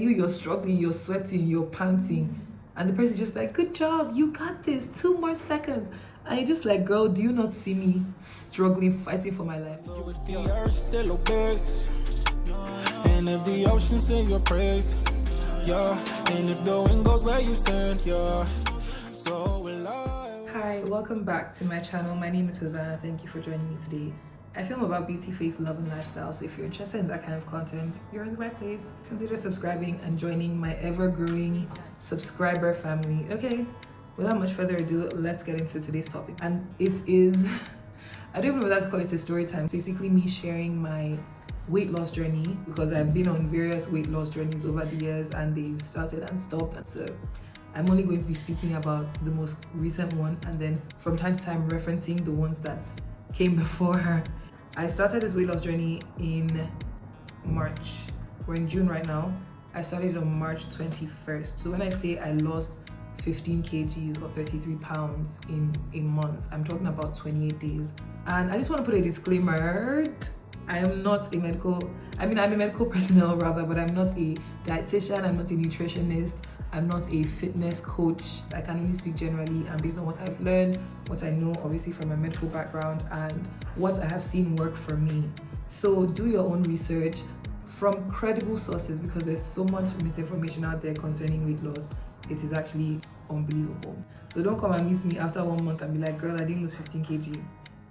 You're struggling, you're sweating, you're panting, and the person's just like, good job, you got this, 2 more seconds. And you're just like, girl, do you not see me struggling, fighting for my life? So if the earth still obeys, and if the ocean sings your praise, yeah, and if the wind goes where you send, yeah, so will I. Hi, welcome back to my channel. My name is Hosanna. Thank you for joining me today. I film about beauty, faith, love, and lifestyle, so if you're interested in that kind of content, you're in the right place. Consider subscribing and joining my ever-growing subscriber family. Okay, without much further ado, let's get into today's topic. And it is, I don't even know whether to call it a story time. Basically me sharing my weight loss journey, because I've been on various weight loss journeys over the years and they've started and stopped, and so I'm only going to be speaking about the most recent one, and then from time to time referencing the ones that came before her. I started this weight loss journey in March. We're in June right now. I started on March 21st. So when I say I lost 15 kgs or 33 pounds in a month, I'm talking about 28 days. And I just want to put a disclaimer. I am not a medical, I'm a medical personnel rather, but I'm not a dietitian, I'm not a nutritionist, I'm not a fitness coach. I can only speak generally and based on what I've learned, what I know obviously from my medical background, and what I have seen work for me. So do your own research from credible sources, because there's so much misinformation out there concerning weight loss. It is actually unbelievable. So don't come and meet me after 1 month and be like, girl, I didn't lose 15 kg.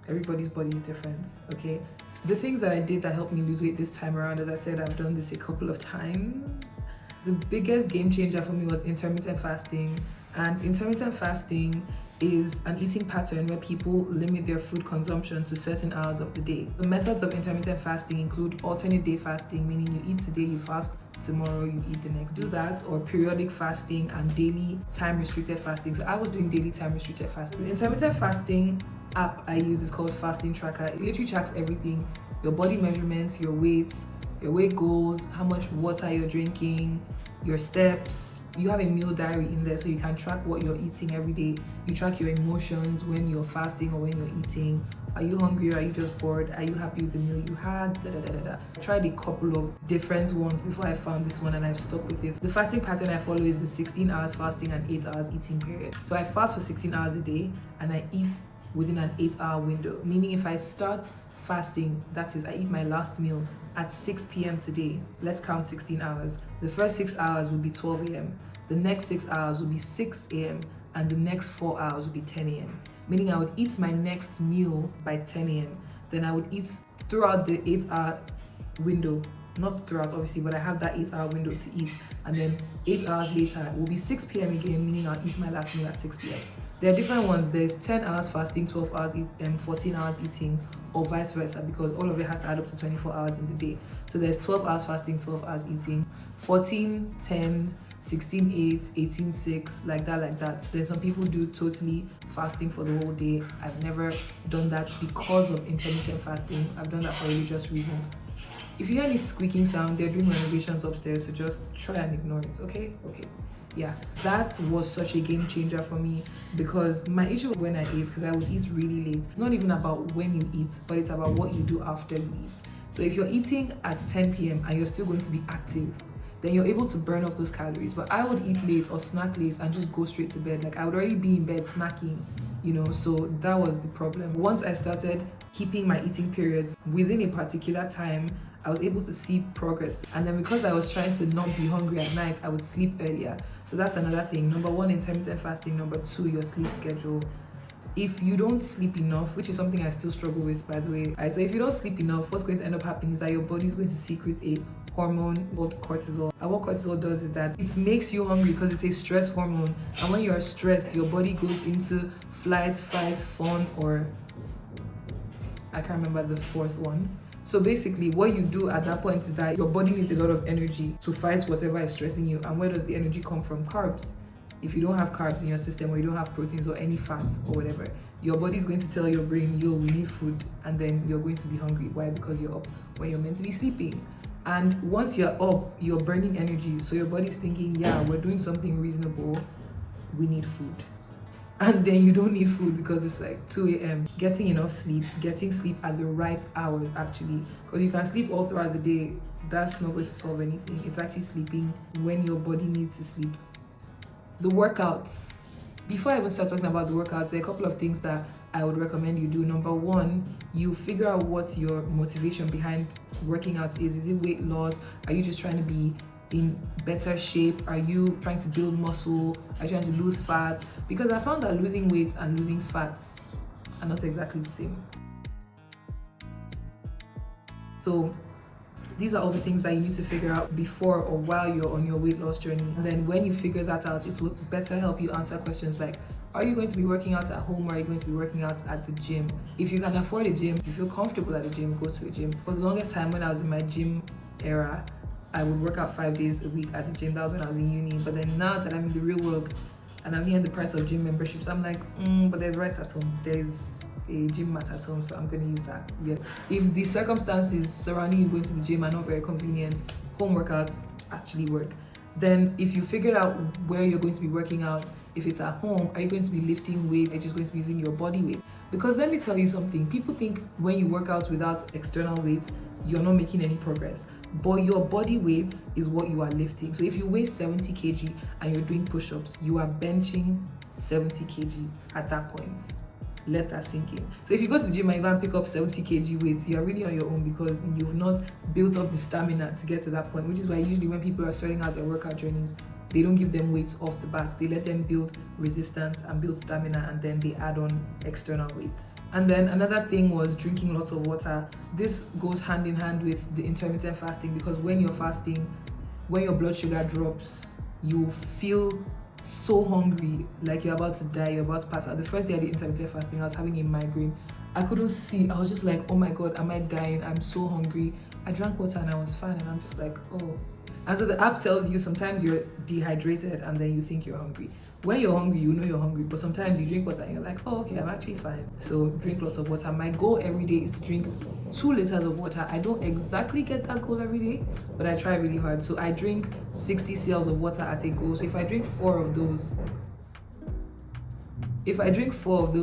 Everybody's body is different, okay? The things that I did that helped me lose weight this time around, as I said, I've done this a couple of times. The biggest game changer for me was intermittent fasting. And intermittent fasting is an eating pattern where people limit their food consumption to certain hours of the day. The methods of intermittent fasting include alternate day fasting, meaning you eat today, you fast tomorrow, you eat the next. Do that, or periodic fasting and daily time restricted fasting. So I was doing daily time restricted fasting. The intermittent fasting app I use is called Fasting Tracker. It literally tracks everything: your body measurements, your weight goals, how much water you're drinking, your steps. You have a meal diary in there so you can track what you're eating every day. You track your emotions when you're fasting or when you're eating. Are you hungry or are you just bored? Are you happy with the meal you had? I tried a couple of different ones before I found this one and I've stuck with it. The fasting pattern I follow is the 16 hours fasting and 8 hours eating period. So I fast for 16 hours a day and I eat within an 8-hour window, meaning if I start fasting, that is, I eat my last meal at 6 p.m. today. Let's count 16 hours. The first 6 hours will be 12 a.m. The next 6 hours will be 6 a.m. and the next 4 hours will be 10 a.m. Meaning I would eat my next meal by 10 a.m. Then I would eat throughout the 8-hour window. Not throughout obviously, but I have that 8-hour window to eat. And then 8 hours later will be 6 p.m. again, meaning I'll eat my last meal at 6 p.m. There are different ones. There's 10 hours fasting, 12 hours and 14 hours eating, or vice versa, because all of it has to add up to 24 hours in the day. So there's 12 hours fasting, 12 hours eating, 14, 10, 16, 8, 18, 6, like that. There's some people do totally fasting for the whole day. I've never done that because of intermittent fasting. I've done that for religious reasons. If you hear any squeaking sound, they're doing renovations upstairs, so just try and ignore it, okay? Okay. Yeah, that was such a game changer for me, because my issue when I eat, because I would eat really late, it's not even about when you eat, but it's about what you do after you eat. So if you're eating at 10 p.m. and you're still going to be active, then you're able to burn off those calories. But I would eat late or snack late and just go straight to bed. Like I would already be in bed snacking, you know, so that was the problem. Once I started keeping my eating periods within a particular time, I was able to see progress. And then because I was trying to not be hungry at night, I would sleep earlier. So that's another thing. Number one, intermittent fasting. Number two, your sleep schedule. If you don't sleep enough, which is something I still struggle with, by the way. So if you don't sleep enough, what's going to end up happening is that your body is going to secrete a hormone called cortisol. And what cortisol does is that it makes you hungry because it's a stress hormone. And when you're stressed, your body goes into flight, fight, fawn, or I can't remember the fourth one. So basically what you do at that point is that your body needs a lot of energy to fight whatever is stressing you. And where does the energy come from? Carbs. If you don't have carbs in your system, or you don't have proteins or any fats or whatever, your body is going to tell your brain, yo, we need food, and then you're going to be hungry. Why? Because you're up when you're meant to be sleeping. And once you're up, you're burning energy. So your body's thinking, yeah, we're doing something reasonable, we need food. And then you don't need food because it's like 2 a.m. Getting enough sleep, getting sleep at the right hours actually, because you can sleep all throughout the day that's not going to solve anything. It's actually sleeping when your body needs to sleep. The workouts. Before I even start talking about the workouts, there are a couple of things that I would recommend you do. Number one, you figure out what your motivation behind working out is. Is it weight loss? Are you just trying to be in better shape? Are you trying to build muscle? Are you trying to lose fat? Because I found that losing weight and losing fats are not exactly the same. So these are all the things that you need to figure out before or while you're on your weight loss journey. And then when you figure that out, it will better help you answer questions like, are you going to be working out at home, or are you going to be working out at the gym? If you can afford a gym, if you feel comfortable at the gym, go to a gym. For the longest time when I was in my gym era, I would work out 5 days a week at the gym. That was when I was in uni. But then now that I'm in the real world and I'm hearing the price of gym memberships, I'm like, but there's rice at home. There's a gym mat at home, so I'm going to use that. Yeah. If the circumstances surrounding you going to the gym are not very convenient, home workouts actually work. Then if you figured out where you're going to be working out, if it's at home, are you going to be lifting weight? Are you just going to be using your body weight? Because let me tell you something, people think when you work out without external weights, you're not making any progress. But your body weight is what you are lifting. So if you weigh 70 kg and you're doing push-ups, you are benching 70 kgs at that point. Let that sink in. So if you go to the gym and you go and pick up 70 kg weights, you're really on your own because you've not built up the stamina to get to that point, which is why usually when people are starting out their workout journeys, they don't give them weights off the bat. They let them build resistance and build stamina, and then they add on external weights. And then another thing was drinking lots of water. This goes hand in hand with the intermittent fasting, because when you're fasting, when your blood sugar drops, you feel so hungry, like you're about to die, you're about to pass out. The first day I did intermittent fasting, I was having a migraine. I couldn't see. I was just like, oh my God, am I dying? I'm so hungry. I drank water and I was fine, and I'm just like, oh. And so the app tells you sometimes you're dehydrated and then you think you're hungry. When you're hungry, you know you're hungry, but sometimes you drink water and you're like, oh, okay, I'm actually fine. So drink lots of water. My goal every day is to drink 2 liters of water. I don't exactly get that goal every day, but I try really hard. So I drink 60 cls of water at a go. So if I drink 4 of those,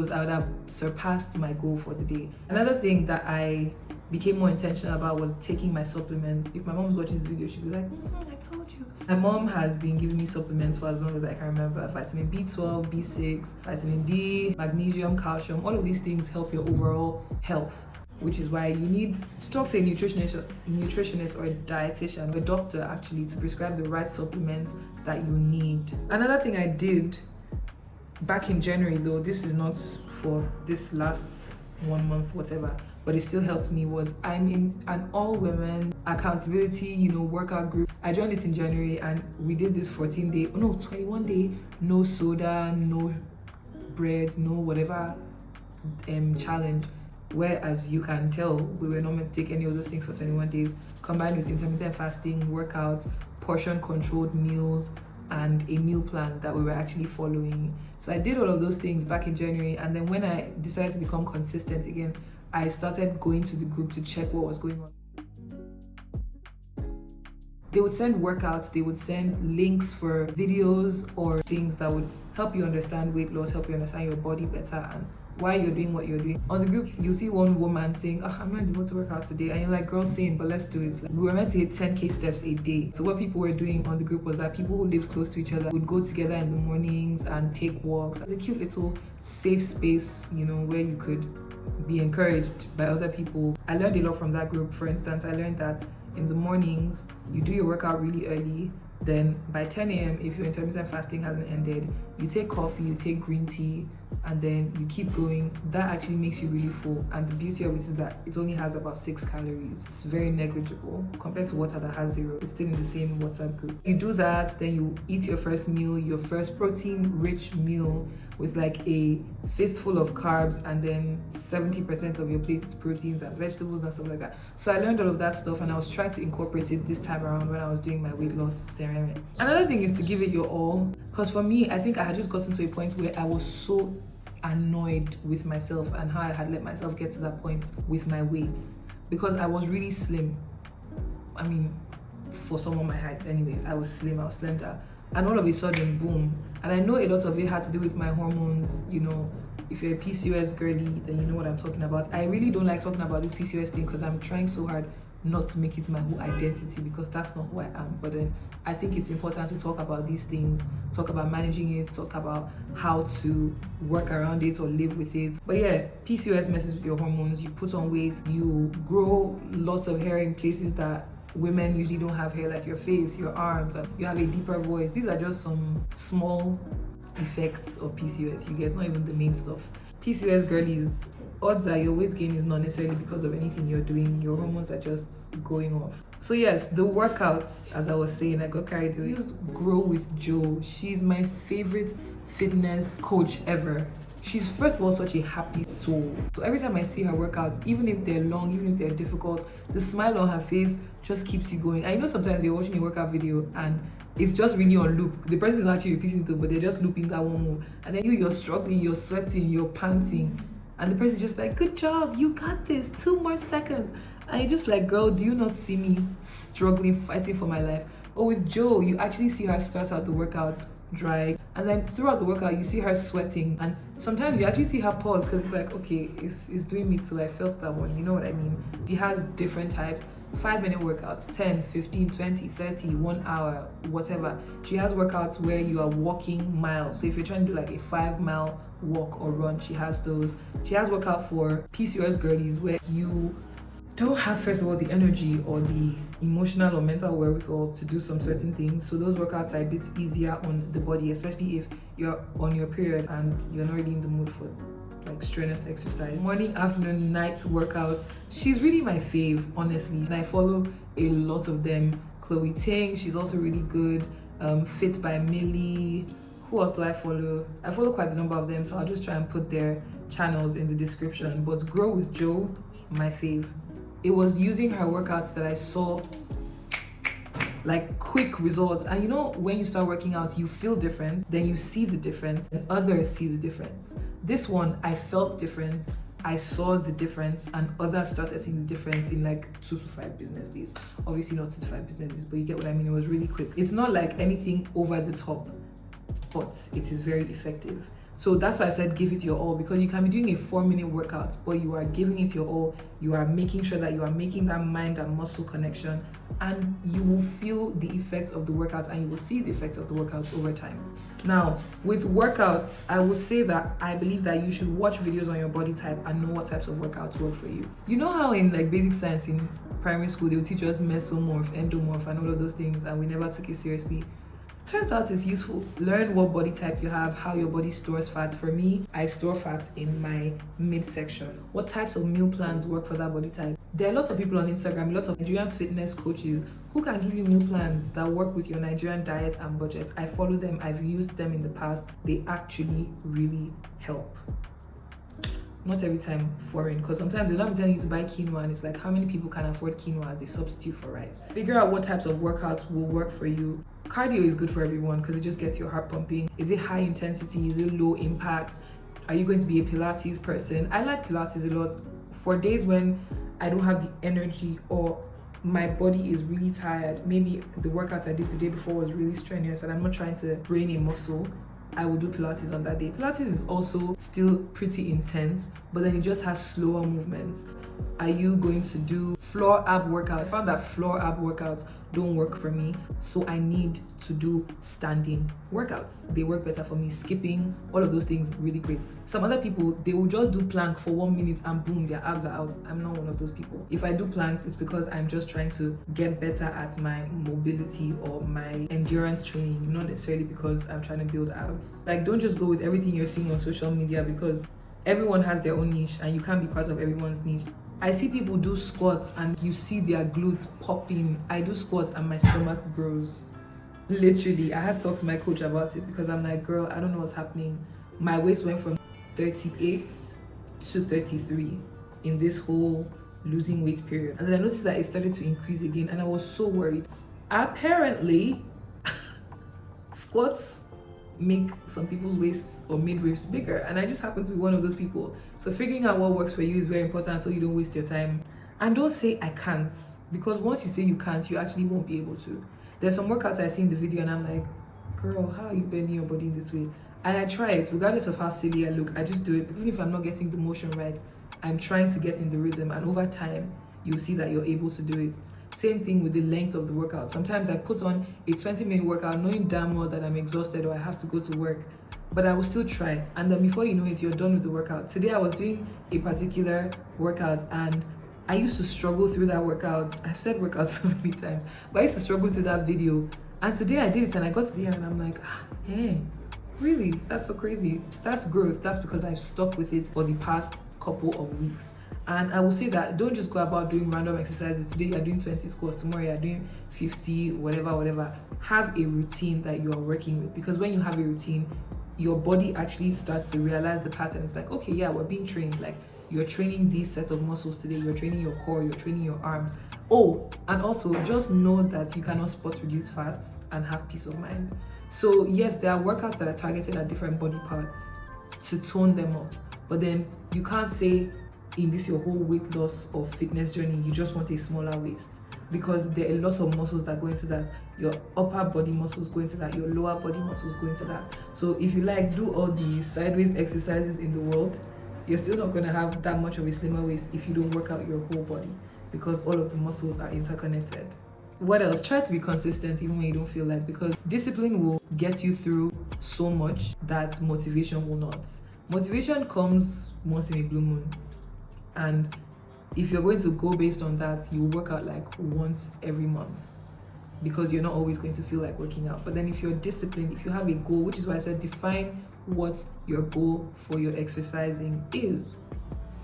I would have surpassed my goal for the day. Another thing that I became more intentional about was taking my supplements. If my mom was watching this video, she'd be like, I told you. My mom has been giving me supplements for as long as I can remember. Vitamin B12, B6, vitamin D, magnesium, calcium. All of these things help your overall health, which is why you need to talk to a nutritionist or a dietitian, or a doctor actually, to prescribe the right supplements that you need. Another thing I did back in January, though this is not for this last 1 month, whatever, but it still helped me, was I'm in an all-women accountability, workout group. I joined it in January, and we did this 21 day, no soda, no bread, no whatever challenge, where, as you can tell, we were not meant to take any of those things for 21 days, combined with intermittent fasting, workouts, portion controlled meals, and a meal plan that we were actually following. So I did all of those things back in January, and then when I decided to become consistent again, I started going to the group to check what was going on. They would send workouts, they would send links for videos or things that would help you understand weight loss, help you understand your body better and why you're doing what you're doing. On the group, you see one woman saying, I'm not able to work out today. And you're like, girl, same, but let's do it. We were meant to hit 10K steps a day. So what people were doing on the group was that people who lived close to each other would go together in the mornings and take walks. It's a cute little safe space, where you could be encouraged by other people. I learned a lot from that group. For instance, I learned that in the mornings, you do your workout really early. Then by 10 a.m., if your intermittent fasting hasn't ended, you take coffee, you take green tea, and then you keep going. That actually makes you really full. And the beauty of it is that it only has about 6 calories. It's very negligible compared to water that has 0. It's still in the same water group. You do that, then you eat your first meal, your first protein-rich meal with like a fistful of carbs, and then 70% of your plate is proteins and vegetables and stuff like that. So I learned all of that stuff, and I was trying to incorporate it this time around when I was doing my weight loss ceremony. Another thing is to give it your all, because for me, I think I had just gotten to a point where I was so annoyed with myself and how I had let myself get to that point with my weights, because I was really slim. I mean, for someone my height anyways, I was slim, I was slender. And all of a sudden, boom. And I know a lot of it had to do with my hormones. If you're a PCOS girly, then you know what I'm talking about. I really don't like talking about this PCOS thing because I'm trying so hard not to make it my whole identity, because that's not who I am. But then I think it's important to talk about these things, talk about managing it, talk about how to work around it or live with it. But yeah, PCOS messes with your hormones. You put on weight, you grow lots of hair in places that women usually don't have hair, like your face, your arms, and you have a deeper voice. These are just some small effects of PCOS. You guys, not even the main stuff. PCOS girlies, odds are your weight gain is not necessarily because of anything you're doing. Your hormones are just going off. So yes, the workouts, as I was saying, I got carried away. Use Grow with Jo. She's my favorite fitness coach ever. She's first of all such a happy soul. So every time I see her workouts, even if they're long, even if they're difficult, the smile on her face just keeps you going. I know sometimes you're watching a workout video and it's just really on loop. The person is actually repeating it, but they're just looping that one move. And then you're struggling, you're sweating, you're panting. And the person's just like, good job, you got this, 2 more seconds. And you're just like, girl, do you not see me struggling, fighting for my life? Or with Jo, you actually see her start out the workout dry, and then throughout the workout you see her sweating, and sometimes you actually see her pause because it's like, okay, it's doing me too. I felt that one, you know what I mean? She has different types: 5-minute workouts, 10, 15, 20, 30, 1 hour, whatever. She has workouts where you are walking miles, so if you're trying to do like a 5-mile walk or run, she has those. She has workout for PCOS girlies where you don't have, first of all, the energy or the emotional or mental wherewithal to do some certain things. So those workouts are a bit easier on the body, especially if you're on your period and you're not really in the mood for like strenuous exercise. Morning, afternoon, night workouts. She's really my fave, honestly. And I follow a lot of them. Chloe Ting, she's also really good. Fit by Millie. Who else do I follow? I follow quite a number of them, so I'll just try and put their channels in the description. But Grow with Jo, my fave. It was using her workouts that I saw like quick results. And you know, when you start working out, you feel different, then you see the difference, and others see the difference. This one, I felt difference, I saw the difference, and others started seeing the difference in like 2 to 5 business days. Obviously not 2 to 5 business days, but you get what I mean. It was really quick. It's not like anything over the top, but it is very effective. So that's why I said give it your all, because you can be doing a 4-minute workout, but you are giving it your all. You are making sure that you are making that mind and muscle connection, and you will feel the effects of the workouts, and you will see the effects of the workouts over time. Now, with workouts, I would say that I believe that you should watch videos on your body type and know what types of workouts work for you. You know how in like basic science in primary school, they would teach us mesomorph, endomorph, and all of those things, and we never took it seriously. Turns out it's useful. Learn what body type you have, how your body stores fat. For me, I store fat in my midsection. What types of meal plans work for that body type? There are lots of people on Instagram, lots of Nigerian fitness coaches who can give you meal plans that work with your Nigerian diet and budget. I follow them, I've used them in the past. They actually really help. Not every time foreign, because sometimes they're not telling you to buy quinoa, and it's like, how many people can afford quinoa as a substitute for rice? Figure out what types of workouts will work for you. Cardio is good for everyone because it just gets your heart pumping. Is it high intensity? Is it low impact? Are you going to be a Pilates person? I like Pilates a lot. For days when I don't have the energy or my body is really tired, maybe the workout I did the day before was really strenuous and I'm not trying to brain a muscle, I will do Pilates on that day. Pilates is also still pretty intense, but then it just has slower movements. Are you going to do floor ab workout? I found that floor ab workouts don't work for me, so I need to do standing workouts. They work better for me. Skipping, all of those things, really great. Some other people, they will just do plank for 1 minute and boom, their abs are out. I'm not one of those people. If I do planks, it's because I'm just trying to get better at my mobility or my endurance training, not necessarily because I'm trying to build abs. Like, don't just go with everything you're seeing on social media, because everyone has their own niche and you can't be part of everyone's niche. I see people do squats and you see their glutes popping. I do squats and my stomach grows. Literally, I had to talk to my coach about it because I'm like, girl, I don't know what's happening. My waist went from 38 to 33 in this whole losing weight period. And then I noticed that it started to increase again and I was so worried. Apparently, squats make some people's waists or midriffs bigger, and I just happen to be one of those people. So figuring out what works for you is very important so you don't waste your time. And don't say I can't, because once you say you can't, you actually won't be able to. There's some workouts I see in the video and I'm like, girl, how are you bending your body in this way? And I try it, regardless of how silly I look. I just do it. Even if I'm not getting the motion right, I'm trying to get in the rhythm, and over time you'll see that you're able to do it. Same thing with the length of the workout. Sometimes I put on a 20-minute workout knowing damn well that I'm exhausted or I have to go to work, but I will still try. And then before you know it, you're done with the workout. Today I was doing a particular workout and I used to struggle through that workout. I've said workout so many times, but I used to struggle through that video. And today I did it and I got to the end and I'm like, hey, really? That's so crazy. That's growth. That's because I've stuck with it for the past couple of weeks. And I will say that don't just go about doing random exercises. Today you're doing 20 squats, tomorrow you're doing 50, whatever. Have a routine that you are working with, because when you have a routine, your body actually starts to realize the pattern. It's like, okay, yeah, we're being trained. Like, you're training these sets of muscles today, you're training your core, you're training your arms. Oh, and also just know that you cannot spot reduce fats and have peace of mind. So yes, there are workouts that are targeted at different body parts to tone them up, but then you can't say in this your whole weight loss or fitness journey you just want a smaller waist, because there are a lot of muscles that go into that. Your upper body muscles go into that, your lower body muscles go into that. So if you like do all the sideways exercises in the world, you're still not going to have that much of a slimmer waist if you don't work out your whole body, because all of the muscles are interconnected. What else? Try to be consistent even when you don't feel like, because discipline will get you through so much that motivation will not. Motivation comes once in a blue moon, and if you're going to go based on that, you work out like once every month, because you're not always going to feel like working out. But then if you're disciplined, if you have a goal, which is why I said define what your goal for your exercising is.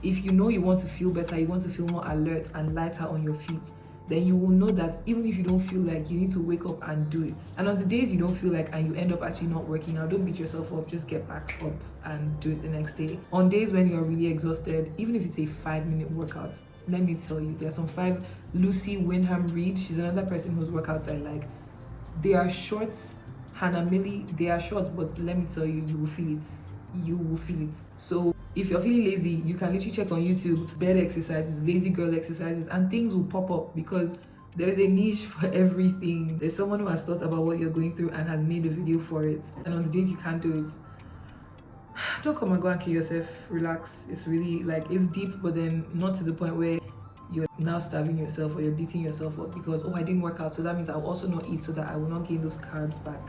If you know you want to feel better, you want to feel more alert and lighter on your feet, then you will know that even if you don't feel like, you need to wake up and do it. And on the days you don't feel like and you end up actually not working out, don't beat yourself up, just get back up and do it the next day. On days when you're really exhausted, even if it's a 5-minute workout, let me tell you, there's some 5. Lucy Wyndham Reed, she's another person whose workouts I like. They are short. Hannah Millie, they are short, but let me tell you, you will feel it. You will feel it. So if you're feeling lazy, you can literally check on YouTube, bed exercises, lazy girl exercises, and things will pop up, because there's a niche for everything. There's someone who has thought about what you're going through and has made a video for it. And on the days you can't do it, don't come and go and kill yourself. Relax. It's really like, it's deep, but then not to the point where you're now starving yourself or you're beating yourself up because, oh, I didn't work out, so that means I'll also not eat so that I will not gain those carbs back.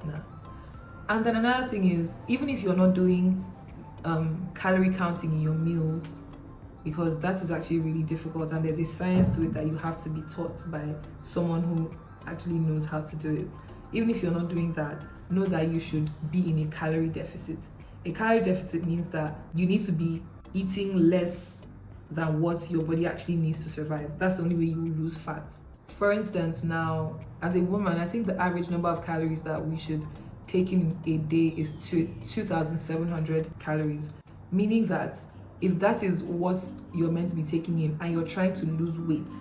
Nah. And then another thing is, even if you're not doing calorie counting in your meals, because that is actually really difficult, and there's a science to it that you have to be taught by someone who actually knows how to do it. Even if you're not doing that, know that you should be in a calorie deficit. A calorie deficit means that you need to be eating less than what your body actually needs to survive. That's the only way you will lose fat. For instance, now, as a woman, I think the average number of calories that we should take in a day is 2,700 calories. Meaning that if that is what you're meant to be taking in and you're trying to lose weight,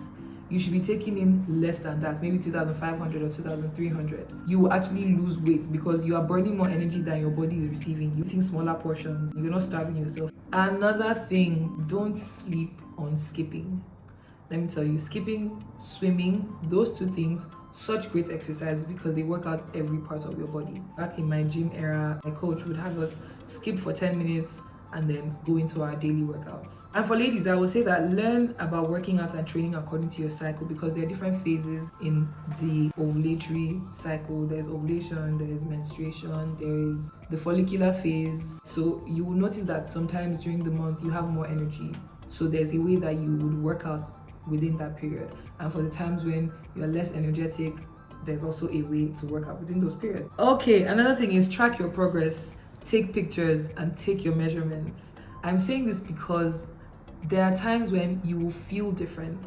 you should be taking in less than that, maybe 2,500 or 2,300. You will actually lose weight because you are burning more energy than your body is receiving. You're eating smaller portions, you're not starving yourself. Another thing, don't sleep on skipping. Let me tell you, skipping, swimming, those two things, such great exercises because they work out every part of your body. Back in my gym era, my coach would have us skip for 10 minutes and then go into our daily workouts. And for ladies, I would say that learn about working out and training according to your cycle, because there are different phases in the ovulatory cycle. There's ovulation, there is menstruation, there is the follicular phase. So you will notice that sometimes during the month you have more energy. So there's a way that you would work out within that period. And for the times when you're less energetic, there's also a way to work out within those periods. Okay, another thing is track your progress. Take pictures and take your measurements. I'm saying this because there are times when you will feel different.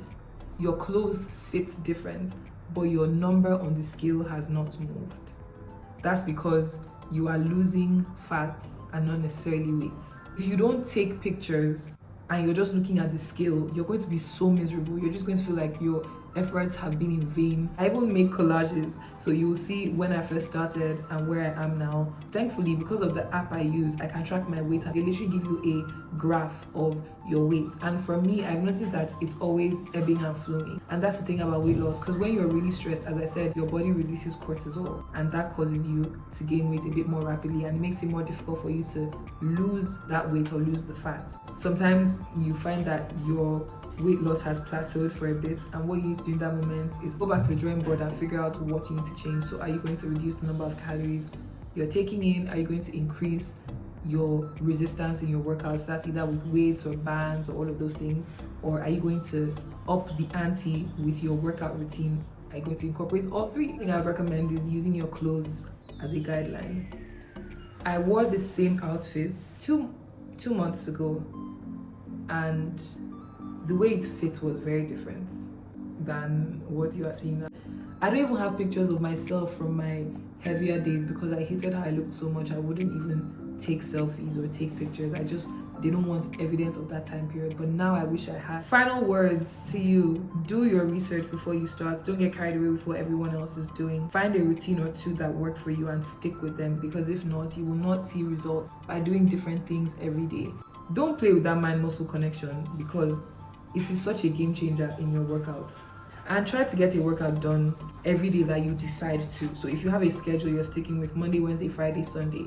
Your clothes fit different, but your number on the scale has not moved. That's because you are losing fat and not necessarily weight. If you don't take pictures and you're just looking at the scale, you're going to be so miserable. You're just going to feel like your efforts have been in vain. I even make collages, so you will see when I first started and where I am now. Thankfully, because of the app I use, I can track my weight and they literally give you a graph of your weight. And for me, I've noticed that it's always ebbing and flowing. And that's the thing about weight loss, because when you're really stressed, as I said, your body releases cortisol, and that causes you to gain weight a bit more rapidly, and it makes it more difficult for you to lose that weight or lose the fat. Sometimes you find that your weight loss has plateaued for a bit, and what you need to do in that moment is go back to the drawing board and figure out what you need to change. So are you going to reduce the number of calories you're taking in? Are you going to increase your resistance in your workouts? That's either with weights or bands or all of those things. Or are you going to up the ante with your workout routine? Are you going to incorporate all three? The thing I would recommend is using your clothes as a guideline. I wore the same outfits two months ago, and the way it fits was very different than what you are seeing now. I don't even have pictures of myself from my heavier days because I hated how I looked so much. I wouldn't even take selfies or take pictures. I just didn't want evidence of that time period, but now I wish I had. Final words to you: do your research before you start. Don't get carried away with what everyone else is doing. Find a routine or two that work for you and stick with them, because if not, you will not see results by doing different things every day. Don't play with that mind-muscle connection, because it is such a game changer in your workouts. And try to get a workout done every day that you decide to. So if you have a schedule you're sticking with, Monday, Wednesday, Friday, Sunday,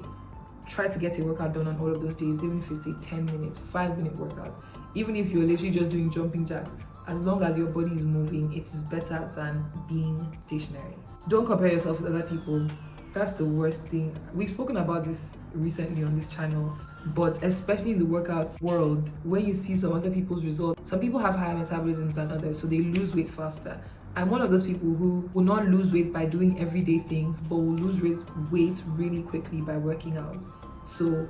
try to get a workout done on all of those days, even if it's a 10-minute, 5-minute workout. Even if you're literally just doing jumping jacks, as long as your body is moving, it is better than being stationary. Don't compare yourself with other people. That's the worst thing. We've spoken about this recently on this channel, but especially in the workout world, when you see some other people's results, some people have higher metabolisms than others, so they lose weight faster. I'm one of those people who will not lose weight by doing everyday things, but will lose weight really quickly by working out. So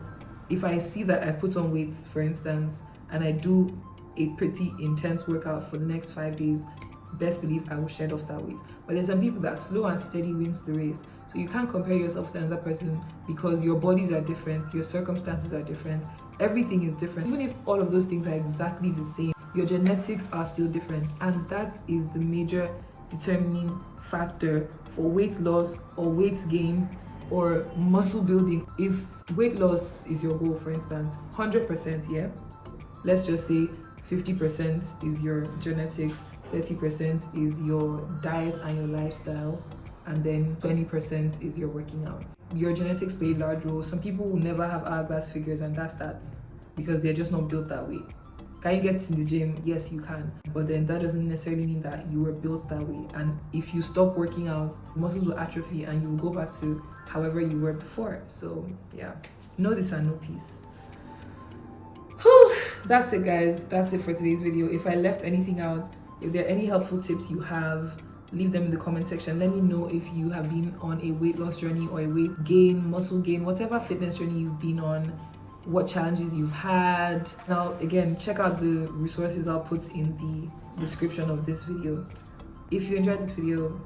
if I see that I put on weight, for instance, and I do a pretty intense workout for the next 5 days, best believe I will shed off that weight. But there's some people that slow and steady wins the race. So you can't compare yourself to another person, because your bodies are different, your circumstances are different, everything is different. Even if all of those things are exactly the same, your genetics are still different, and that is the major determining factor for weight loss or weight gain or muscle building. If weight loss is your goal, for instance, 100%, yeah, let's just say 50% is your genetics, 30% is your diet and your lifestyle, and then 20% is your working out. Your genetics play a large role. Some people will never have hourglass figures, and that's that, because they're just not built that way. Can you get in the gym? Yes, you can, but then that doesn't necessarily mean that you were built that way. And if you stop working out, muscles will atrophy and you will go back to however you were before. So yeah, know this and know peace. Whew, that's it, guys. That's it for today's video. If I left anything out, if there are any helpful tips you have, leave them in the comment section. Let me know if you have been on a weight loss journey or a weight gain, muscle gain, whatever fitness journey you've been on, what challenges you've had. Now, again, check out the resources I'll put in the description of this video. If you enjoyed this video,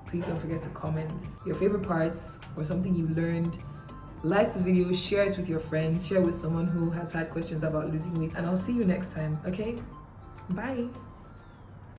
please don't forget to comment your favorite parts or something you learned. Like the video, share it with your friends, share with someone who has had questions about losing weight, and I'll see you next time, okay? Bye.